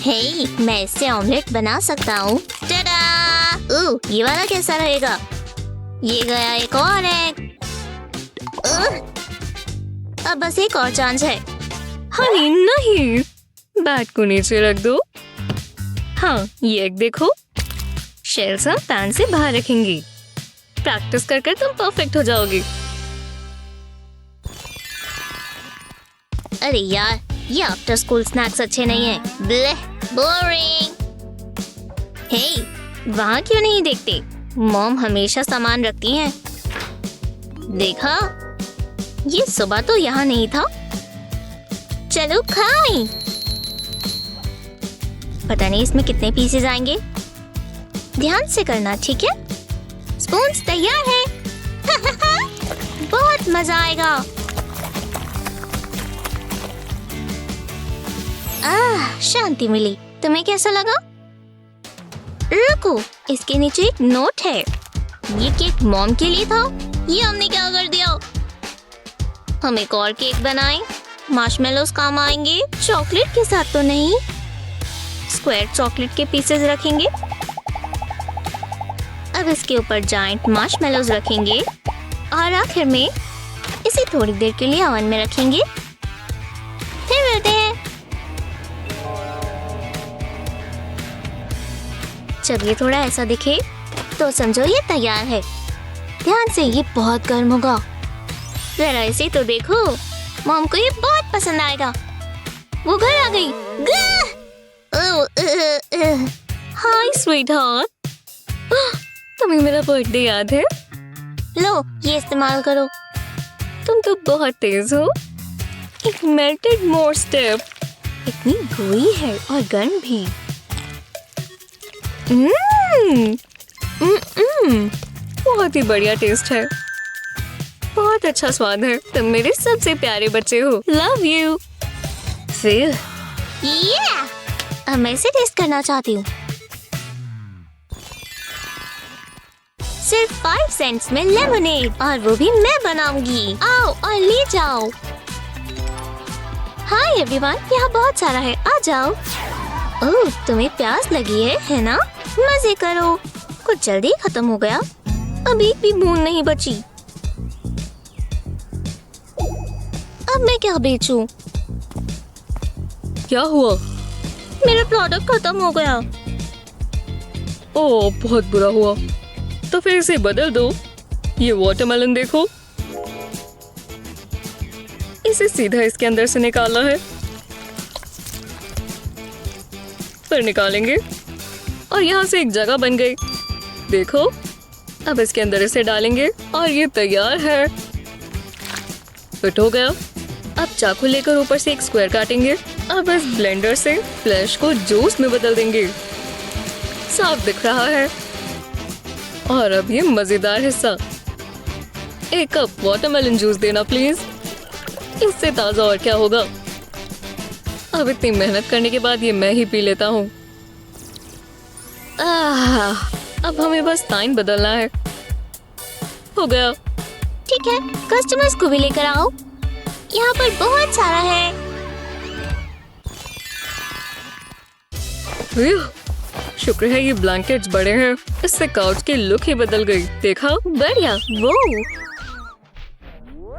हे, मैं इससे ऑमलेट बना सकता हूँ। ये वाला कैसा रहेगा? ये गया एक और एग। अब बस एक और चांस है। हनी नहीं, बैट को नीचे रख दो। हाँ, ये एग देखो। शेल्स हम पैन से बाहर रखेंगी। प्रैक्टिस कर कर तुम परफेक्ट हो जाओगी। अरे यार, ये आफ्टर स्कूल स्नैक्स अच्छे नहीं है। ब्लेह, बोरिंग। हे, वहाँ क्यों नहीं देखते? मॉम हमेशा सामान रखती हैं। देखा, ये सुबह तो यहाँ नहीं था। चलो खाएं। पता नहीं इसमें कितने पीसेस आएंगे। ध्यान से करना, ठीक है? स्पून्स तैयार है। बहुत मजा आएगा। शांति मिली। तुम्हें कैसा लगा? रुको, इसके नीचे एक नोट है। ये केक मॉम के लिए था। ये हमने क्या कर दिया? हम एक और केक बनाएं। मार्शमेलोस काम आएंगे। चॉकलेट के साथ तो नहीं। स्क्वायर चॉकलेट के पीसेस रखेंगे। अब इसके ऊपर जायंट मार्शमेलोस रखेंगे और आखिर में इसे थोड़ी देर के लिए ओवन में रखेंगे। फिर मिलते हैं। जब ये थोड़ा ऐसा दिखे तो समझो ये तैयार है। ध्यान से, ये बहुत गर्म होगा। जरा इसे तो देखो, मॉम को ये बहुत पसंद आएगा। वो घर आ गई। हाय स्वीट हार्ट, तुम्हें मेरा बर्थडे याद है? लो, ये इस्तेमाल करो। तुम तो बहुत तेज हो। एक मेल्टेड मोर स्टेप, इतनी गोई है और गर्म भी। बहुत ही बढ़िया टेस्ट है। बहुत अच्छा स्वाद है। तुम मेरे सबसे प्यारे बच्चे हो। Love you. फिर अब मैं इसे टेस्ट करना चाहती हूँ। सिर्फ 5 सेंट्स में लेमोनेड, और वो भी मैं बनाऊंगी। आओ और ले जाओ। हाय एवरीवन, यहाँ बहुत सारा है, आ जाओ। ओह, तुम्हें प्यास लगी है ना? मजे करो। कुछ जल्दी खत्म हो गया। अब एक भी बूंद नहीं बची। अब मैं क्या बेचूं? क्या हुआ? मेरा प्रोडक्ट खत्म हो गया। ओह, बहुत बुरा हुआ। तो फिर इसे बदल दो। ये वाटरमेलन देखो, इसे सीधा इसके अंदर से निकालना है। फिर निकालेंगे और यहाँ से एक जगह बन गई। देखो, अब इसके अंदर इसे डालेंगे और ये तैयार है। फिट हो गया। अब चाकू लेकर ऊपर से एक स्क्वायर काटेंगे। अब इस ब्लेंडर से फ्लैश को जूस में बदल देंगे। साफ दिख रहा है। और अब ये मजेदार हिस्सा। 1 कप वाटरमेलन जूस देना प्लीज। इससे ताजा और क्या होगा। अब इतनी मेहनत करने के बाद ये मैं ही पी लेता हूँ। अब हमें बस टाइम बदलना है। हो गया। ठीक है, कस्टमर्स को भी लेकर आओ। यहाँ पर बहुत सारा है। शुक्र है ये ब्लैंकेट्स बड़े हैं। इससे काउच की लुक ही बदल गई। देखा? बढ़िया। वो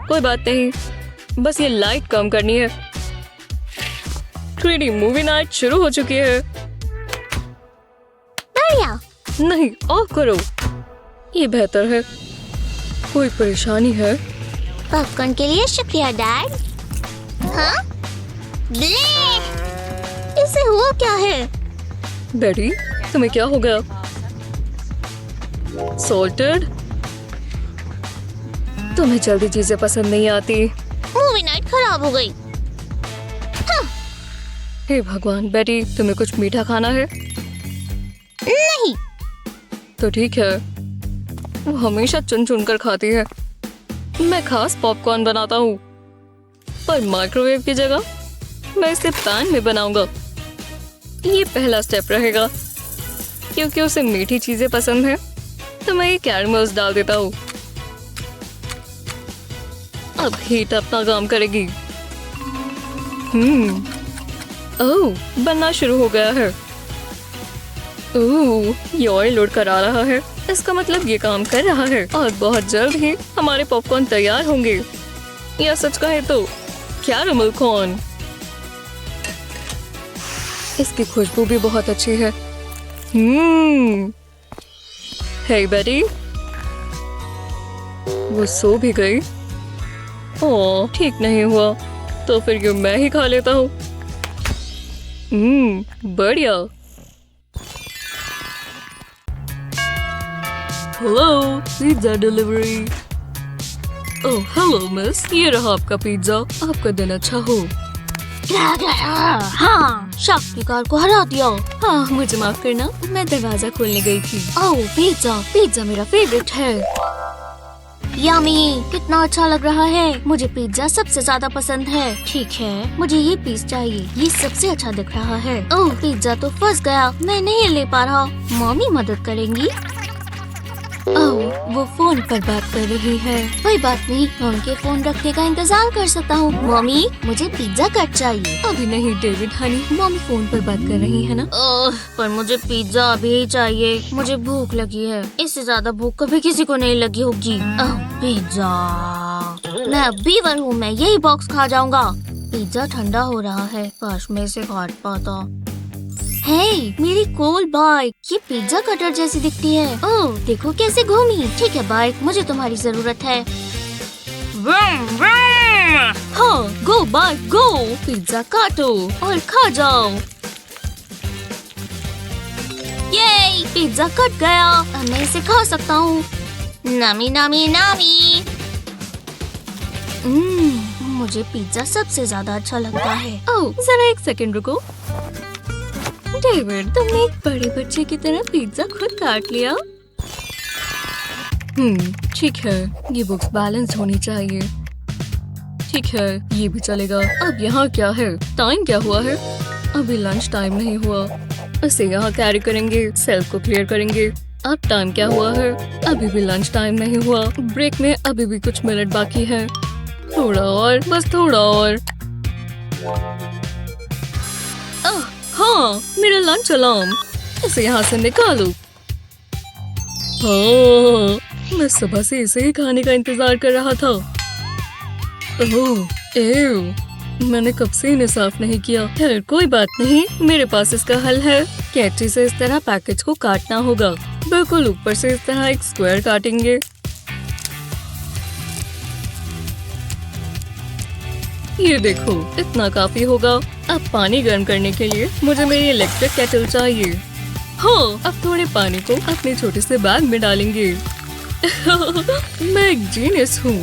कोई बात नहीं, बस ये लाइट कम करनी है। 3D मूवी नाइट शुरू हो चुकी है। बढ़िया। नहीं, ऑफ करो। ये बेहतर है। कोई परेशानी है? पॉपकॉर्न के लिए शुक्रिया डैड। हाँ? इसे हुआ क्या है? डैडी, तुम्हें क्या हो गया? सॉल्टेड? तुम्हें जल्दी चीजें पसंद नहीं आती। मूवी नाइट खराब हो गई। हे भगवान, बेटी, तुम्हें कुछ मीठा खाना है? नहीं। तो ठीक है। वो हमेशा चुन चुन कर खाती है। मैं खास पॉपकॉर्न बनाता हूँ, पर माइक्रोवेव की जगह मैं इसे पैन में बनाऊंगा। ये पहला स्टेप रहेगा। क्योंकि उसे मीठी चीजें पसंद है, तो मैं ये कैरमल्स डाल देता हूँ। अब हीट अपना काम करेगी। ओह, बनना शुरू हो गया है। ओह, ये ऑयल लोड करा रहा है। इसका मतलब ये काम कर रहा है और बहुत जल्द ही हमारे पॉपकॉर्न तैयार होंगे। या सच कहे तो कैरेमल कॉर्न। इसकी खुशबू भी बहुत अच्छी है। हे बडी, वो सो भी गई। ओह, ठीक नहीं हुआ। तो फिर ये मैं ही खा लेता हूँ। बढ़िया। Hello, pizza delivery. Oh hello miss, ये रहा आपका पिज्जा। आपका दिन अच्छा हो। हाँ, शार्क की कार को हरा दिया। हाँ, मुझे माफ करना, मैं दरवाजा खोलने गई थी। ओह पिज्जा, पिज्जा मेरा फेवरेट है। यम्मी, कितना अच्छा लग रहा है। मुझे पिज्जा सबसे ज्यादा पसंद है। ठीक है, मुझे ये पीस चाहिए। ये सबसे अच्छा दिख रहा है। ओह पिज्जा तो फंस गया, मैं नहीं ले पा रहा। मम्मी मदद करेंगी? ओह, वो फोन पर बात कर रही है। कोई बात नहीं, मैं उनके फोन रखने का इंतजार कर सकता हूँ। मम्मी, मुझे पिज्जा कट चाहिए। अभी नहीं डेविड हनी, मम्मी फोन पर बात कर रही है ना। ओह, पर मुझे पिज्जा अभी ही चाहिए। मुझे भूख लगी है। इससे ज्यादा भूख कभी किसी को नहीं लगी होगी। ओह पिज्जा, मैं अब बीवर हूँ, मैं यही बॉक्स खा जाऊंगा। पिज्जा ठंडा हो रहा है, काश मैं इसे काट पाता। हे, मेरी कोल बाइक, ये पिज्जा कटर जैसी दिखती है। ओह, देखो कैसे घूमी। ठीक है बाइक, मुझे तुम्हारी जरूरत है। हाँ, गो बाइक गो। पिज्जा काटो और खा जाओ। ये पिज्जा कट गया, अब मैं इसे खा सकता हूँ। नमी नमी नमी। मुझे पिज्जा सबसे ज्यादा अच्छा लगता है। ओह, जरा एक सेकंड रुको। डेविड, तुमने एक बड़े बच्चे की तरह पिज्जा खुद काट लिया। ठीक है, ये बुक्स बैलेंस होनी चाहिए। ठीक है, ये भी चलेगा। अब यहाँ क्या है? टाइम क्या हुआ है? अभी लंच टाइम नहीं हुआ। इसे यहाँ कैरी करेंगे, सेल्फ को क्लियर करेंगे। अब टाइम क्या हुआ है? अभी भी लंच टाइम नहीं हुआ। ब्रेक में अभी भी कुछ मिनट बाकी है। थोड़ा और, बस थोड़ा और। हाँ, मेरा लंच अलार्म। इसे यहाँ से निकालो। हाँ, मैं सुबह से इसे ही खाने का इंतजार कर रहा था। ओह, एव, मैंने कब से इन्हें साफ नहीं किया। खैर कोई बात नहीं, मेरे पास इसका हल है। कैंची से इस तरह पैकेज को काटना होगा। बिल्कुल ऊपर से इस तरह एक स्क्वायर काटेंगे। ये देखो, इतना काफी होगा। अब पानी गर्म करने के लिए मुझे मेरी इलेक्ट्रिक केटल चाहिए। हाँ, अब थोड़े पानी को अपने छोटे से बैग में डालेंगे। मैं एक जीनियस हूँ।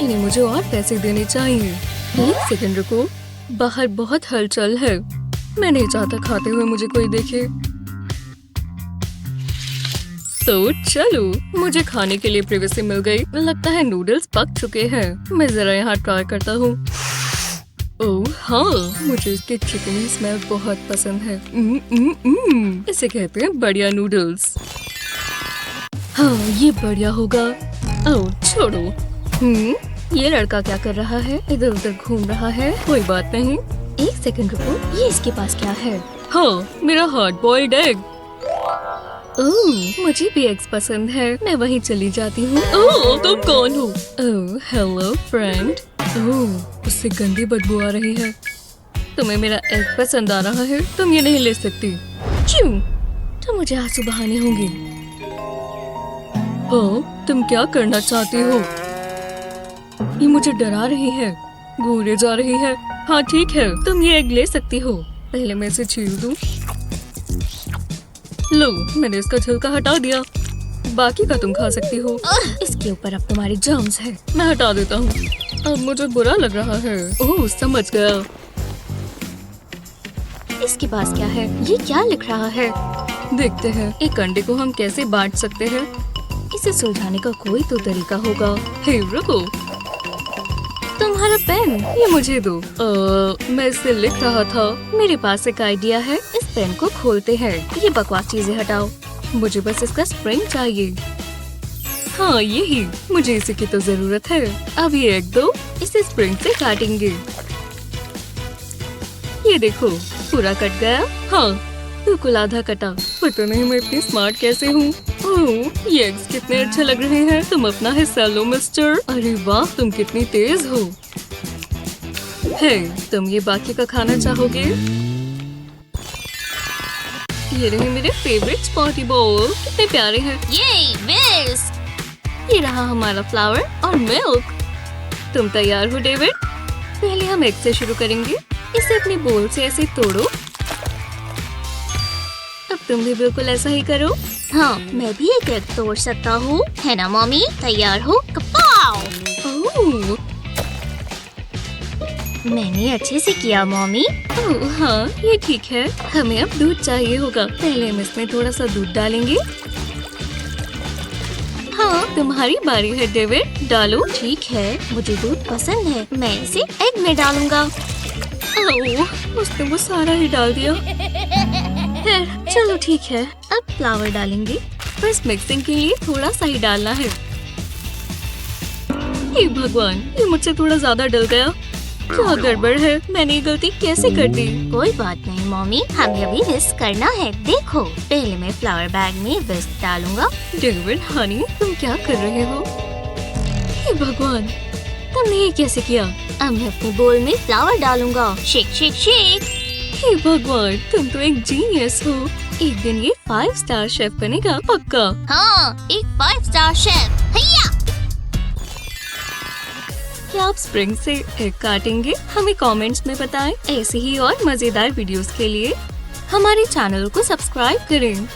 इन्हें मुझे और पैसे देने चाहिए। एक सेकंड रुको, बाहर बहुत हलचल है। मैं नहीं चाहता खाते हुए मुझे कोई देखे। तो चलो, मुझे खाने के लिए प्रिवेसी मिल गई। लगता है नूडल्स पक चुके हैं। मैं जरा यहाँ ट्राई करता हूँ। ओह हाँ, मुझे इसके चिकनी स्मेल बहुत पसंद है। इसे कहते हैं बढ़िया नूडल्स। हाँ, ये बढ़िया होगा। ओह छोड़ो। ये लड़का क्या कर रहा है? इधर उधर घूम रहा है। कोई बात नहीं। एक सेकंड रुको, ये इसके पास क्या है? हाँ, मेरा हार्ड बॉइल्ड एग। ओह, मुझे भी एग्स पसंद है। मैं वहीं चली जाती हूँ। ओह, तुम कौन हो? ओह, हेलो फ्रेंड। ओह, उससे गंदी बदबू आ रही है। तुम्हें मेरा एग पसंद आ रहा है? तुम ये नहीं ले सकती। क्यों? तो मुझे आंसू बहाने होंगे। हाँ, तुम क्या करना चाहती हो? ये मुझे डरा रही है, घूरे जा रही है। हाँ ठीक है, तुम ये एग ले सकती हो। पहले मैं इसे छील दूं। लो, मैंने इसका छिलका हटा दिया। बाकी का तुम खा सकती हो। इसके ऊपर अब तुम्हारे जर्म्स हैं। मैं हटा देता हूँ। अब मुझे बुरा लग रहा है। ओह, समझ गया। इसके पास क्या है? ये क्या लिख रहा है? देखते हैं एक अंडे को हम कैसे बांट सकते हैं। इसे सुलझाने का कोई तो तरीका होगा। हे रुको, तुम्हारा पेन, ये मुझे दो। मैं इससे लिख रहा था। मेरे पास एक आइडिया है। इस पेन को खोलते हैं। ये बकवास चीजें हटाओ। मुझे बस इसका स्प्रिंग चाहिए। हाँ यही, मुझे इसी की तो जरूरत है। अब ये एग दो, इसे स्प्रिंग से काटेंगे। ये देखो, पूरा कट गया? हाँ, बिल्कुल आधा कटा। पता नहीं मैं इतनी स्मार्ट कैसे हूँ। ओह, ये एग्स कितने अच्छे लग रहे हैं। तुम अपना हिस्सा लो मिस्टर। अरे वाह, तुम कितनी तेज हो। हे, तुम ये बाकी का खाना चाहोगे? ये रहे मेरे फेवरेट स्पॉटी बॉल, कितने प्यारे हैं। ये बेस। ये रहा हमारा फ्लावर और मिल्क। तुम तैयार हो डेविड? पहले हम एग से शुरू करेंगे। इसे अपनी बोल से ऐसे तोड़ो। अब तुम भी बिल्कुल ऐसा ही करो। हाँ, मैं भी एक एग तोड़ सकता हूँ, है ना मम्मी? तैयार हो? कपाव! ओह, मैंने अच्छे से किया मम्मी। ओह, हाँ, ये ठीक है। हमें अब दूध चाहिए होगा। पहले हम इसमें थोड़ा सा दूध डालेंगे। हाँ, तुम्हारी बारी है डेविड, डालो। ठीक है, मुझे दूध पसंद है। मैं इसे एग में डालूंगा। ओह, उसने वो सारा ही डाल दिया। खैर, चलो ठीक है। अब फ्लावर डालेंगे। बस मिक्सिंग के लिए थोड़ा सा ही डालना है। हे भगवान, ये मुझसे थोड़ा ज्यादा डल गया। क्या गड़बड़ है? मैंने ये गलती कैसे कर दी? कोई बात नहीं मम्मी, हमें अभी विस्क करना है। देखो, पहले मैं फ्लावर बैग में विस्क डालूंगा। डेविड, हनी, तुम क्या कर रहे हो? हे भगवान, तुमने ये कैसे किया? अब मैं अपनी बोल में फ्लावर डालूंगा। Shake shake shake. हे भगवान, तुम तो एक जीनियस हो। एक दिन ये 5 स्टार शेफ बनेगा पक्का। हाँ, एक 5 स्टार शेफ। हैया! क्या आप स्प्रिंग से एग काटेंगे? हमें कमेंट्स में बताएं। ऐसे ही और मजेदार वीडियोस के लिए हमारे चैनल को सब्सक्राइब करें।